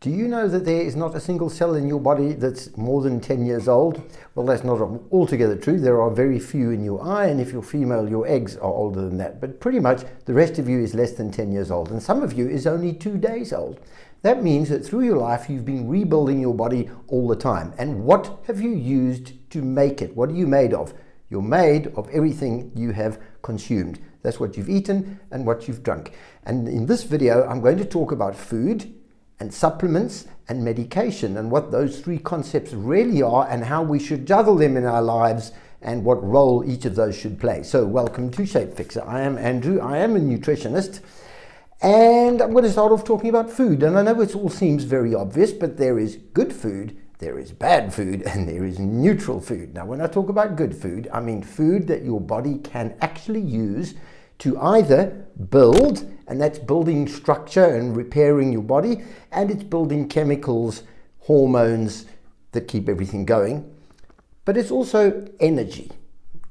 Do you know that there is not a single cell in your body that's more than 10 years old? Well, that's not altogether true. There are very few in your eye, and if you're female, your eggs are older than that. But pretty much the rest of you is less than 10 years old, and some of you is only 2 days old. That means that through your life, you've been rebuilding your body all the time. And what have you used to make it? What are you made of? You're made of everything you have consumed. That's what you've eaten and what you've drunk. And in this video, I'm going to talk about food and supplements and medication and what those three concepts really are and how we should juggle them in our lives and what role each of those should play. So welcome to Shapefixer. I am Andrew. I am a nutritionist. And I'm going to start off talking about food. And I know it all seems very obvious, but there is good food, there is bad food, and there is neutral food. Now, when I talk about good food, I mean food that your body can actually use to either build, and that's building structure and repairing your body, and it's building chemicals, hormones that keep everything going. But it's also energy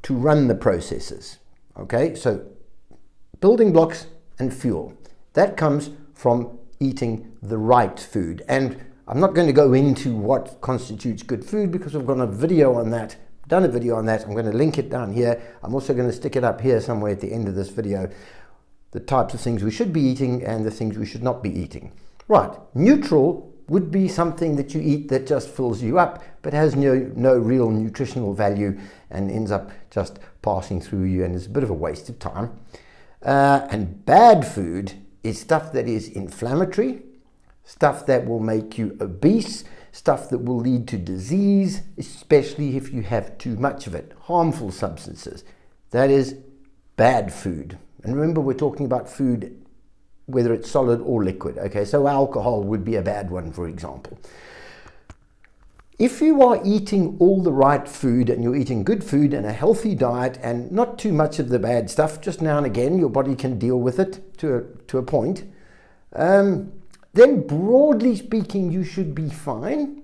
to run the processes. Okay, so building blocks and fuel. That comes from eating the right food. And I'm not going to go into what constitutes good food because I've got a video on that, done a video on that. I'm going to link it down here. I'm also going to stick it up here somewhere at the end of this video. The types of things we should be eating and the things we should not be eating. Right, neutral would be something that you eat that just fills you up but has no real nutritional value and ends up just passing through you and is a bit of a waste of time. And bad food is stuff that is inflammatory, stuff that will make you obese, stuff that will lead to disease, especially if you have too much of it, harmful substances. That is bad food. And remember, we're talking about food, whether it's solid or liquid. Okay, so alcohol would be a bad one, for example. If you are eating all the right food and you're eating good food and a healthy diet and not too much of the bad stuff, just now and again, your body can deal with it to a point, then broadly speaking, you should be fine.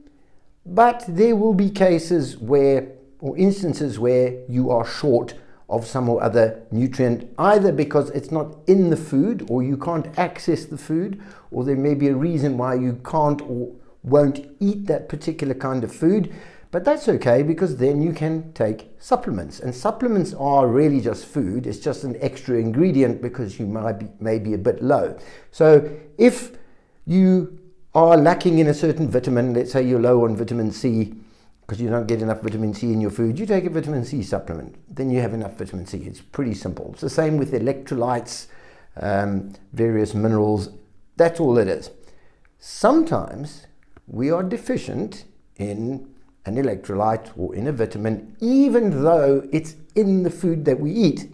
But there will be cases where, or instances where you are short of some or other nutrient, either because it's not in the food or you can't access the food, or there may be a reason why you can't or won't eat that particular kind of food. But that's okay, because then you can take supplements, and supplements are really just food. It's just an extra ingredient because you may be a bit low. So if you are lacking in a certain vitamin, let's say you're low on vitamin C because you don't get enough vitamin C in your food, you take a vitamin C supplement, then you have enough vitamin C. It's pretty simple. It's the same with electrolytes, various minerals. That's all it is. Sometimes we are deficient in an electrolyte or in a vitamin, even though it's in the food that we eat.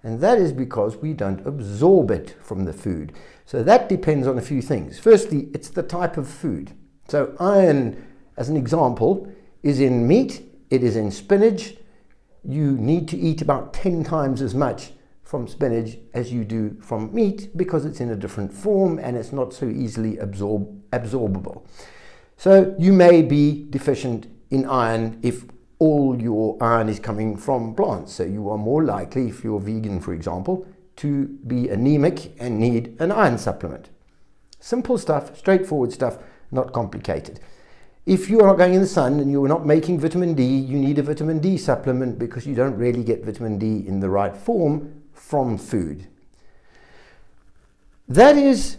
And that is because we don't absorb it from the food. So that depends on a few things. Firstly, it's the type of food. So iron, as an example, is in meat, it is in spinach. You need to eat about 10 times as much from spinach as you do from meat because it's in a different form and it's not so easily absorbable. So you may be deficient in iron if all your iron is coming from plants. So you are more likely, if you're vegan, for example, to be anemic and need an iron supplement. Simple stuff, straightforward stuff, not complicated. If you are not going in the sun and you're not making vitamin D, you need a vitamin D supplement because you don't really get vitamin D in the right form from food. That is,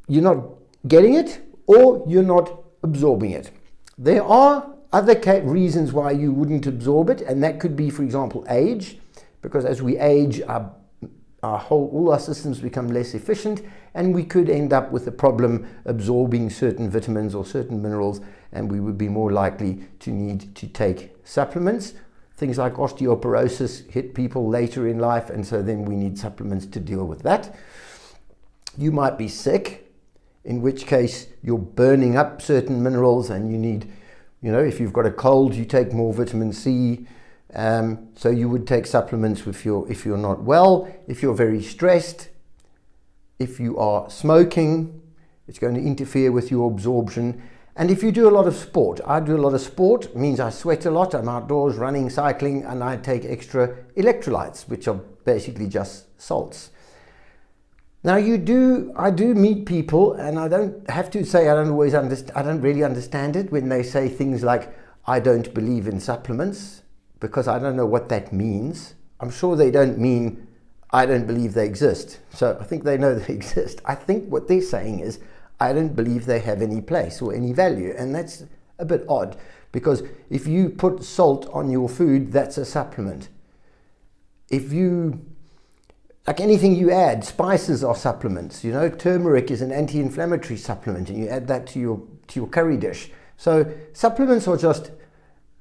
you're not getting it or you're not absorbing it. There are other reasons why you wouldn't absorb it, and that could be, for example, age, because as we age, all our systems become less efficient, and we could end up with a problem absorbing certain vitamins or certain minerals, and we would be more likely to need to take supplements. Things like osteoporosis hit people later in life, and so then we need supplements to deal with that. You might be sick, in which case you're burning up certain minerals and you need, if you've got a cold, you take more vitamin C. So you would take supplements if you're not well. If you're very stressed, if you are smoking, it's going to interfere with your absorption. And if you do a lot of sport, I do a lot of sport, it means I sweat a lot, I'm outdoors running, cycling, and I take extra electrolytes, which are basically just salts. Now I do meet people, and I don't have to say I don't really understand it when they say things like, I don't believe in supplements, because I don't know what that means. I'm sure they don't mean I don't believe they exist. So I think they know they exist. I think what they're saying is, I don't believe they have any place or any value. And that's a bit odd, because if you put salt on your food, that's a supplement. Like anything you add, spices are supplements. You know, turmeric is an anti-inflammatory supplement, and you add that to your curry dish. So supplements are just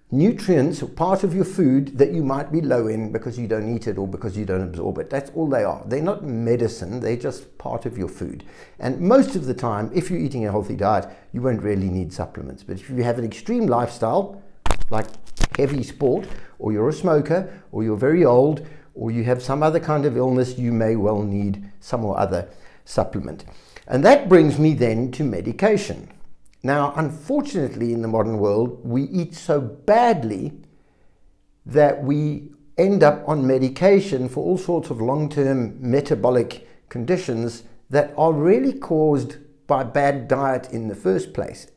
nutrients or part of your food that you might be low in because you don't eat it or because you don't absorb it. That's all they are. They're not medicine, they're just part of your food. And most of the time, if you're eating a healthy diet, you won't really need supplements. But if you have an extreme lifestyle, like heavy sport, or you're a smoker, or you're very old, or you have some other kind of illness, you may well need some or other supplement. And that brings me then to medication. Now, unfortunately, in the modern world, we eat so badly that we end up on medication for all sorts of long-term metabolic conditions that are really caused by bad diet in the first place.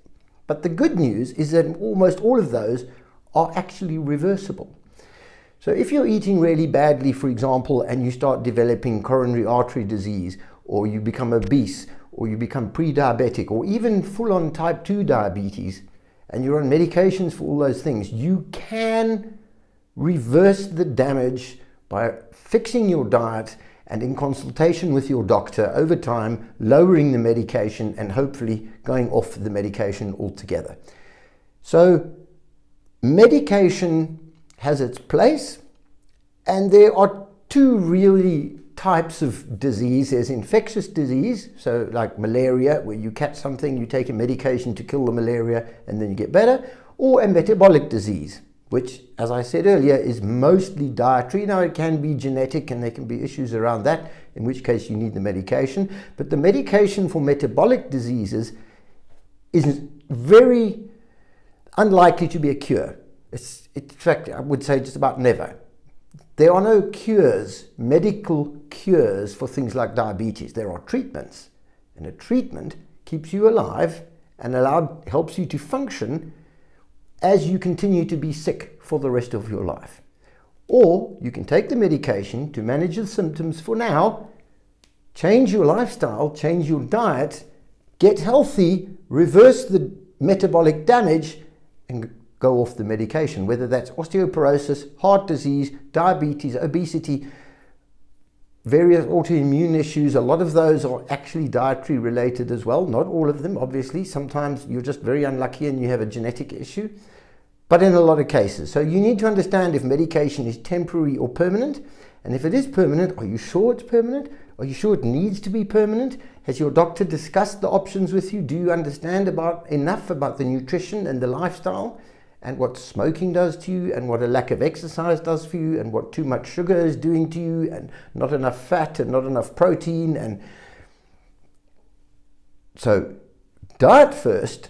But the good news is that almost all of those are actually reversible. So if you're eating really badly, for example, and you start developing coronary artery disease, or you become obese, or you become pre-diabetic, or even full-on type 2 diabetes, and you're on medications for all those things, you can reverse the damage by fixing your diet and, in consultation with your doctor, over time, lowering the medication and hopefully going off the medication altogether. So medication has its place, and there are two really types of disease. There's infectious disease, so like malaria, where you catch something, you take a medication to kill the malaria, and then you get better, or a metabolic disease, which, as I said earlier, is mostly dietary. Now, it can be genetic, and there can be issues around that, in which case you need the medication. But the medication for metabolic diseases is very unlikely to be a cure. In fact, I would say just about never. There are no cures, medical cures for things like diabetes. There are treatments, and a treatment keeps you alive and helps you to function as you continue to be sick for the rest of your life. Or you can take the medication to manage the symptoms for now, change your lifestyle, change your diet, get healthy, reverse the metabolic damage, and go off the medication, whether that's osteoporosis, heart disease, diabetes, obesity, various autoimmune issues. A lot of those are actually dietary related as well. Not all of them, obviously. Sometimes you're just very unlucky and you have a genetic issue, but in a lot of cases. So you need to understand if medication is temporary or permanent. And if it is permanent, are you sure it's permanent? Are you sure it needs to be permanent? Has your doctor discussed the options with you? Do you understand enough about the nutrition and the lifestyle, and what smoking does to you, and what a lack of exercise does for you, and what too much sugar is doing to you, and not enough fat and not enough protein? And so diet first,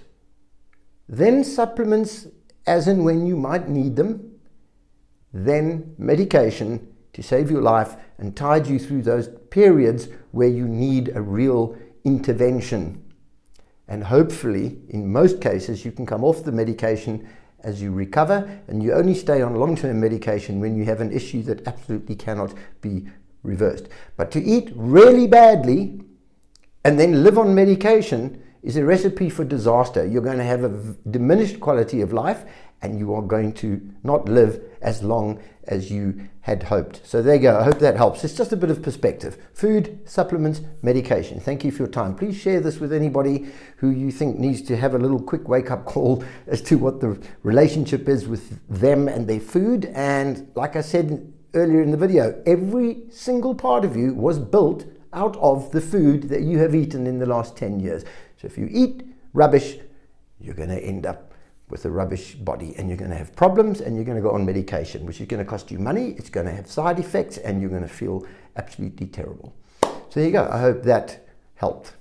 then supplements as and when you might need them, then medication to save your life and tide you through those periods where you need a real intervention. And hopefully, in most cases, you can come off the medication as you recover, and you only stay on long-term medication when you have an issue that absolutely cannot be reversed. But to eat really badly and then live on medication is a recipe for disaster. You're going to have a diminished quality of life, and you are going to not live as long as you had hoped. So there you go. I hope that helps. It's just a bit of perspective. Food, supplements, medication. Thank you for your time. Please share this with anybody who you think needs to have a little quick wake-up call as to what the relationship is with them and their food. And like I said earlier in the video, every single part of you was built out of the food that you have eaten in the last 10 years. So if you eat rubbish, you're going to end up with a rubbish body, and you're going to have problems, and you're going to go on medication, which is going to cost you money, it's going to have side effects, and you're going to feel absolutely terrible. So there you go. I hope that helped.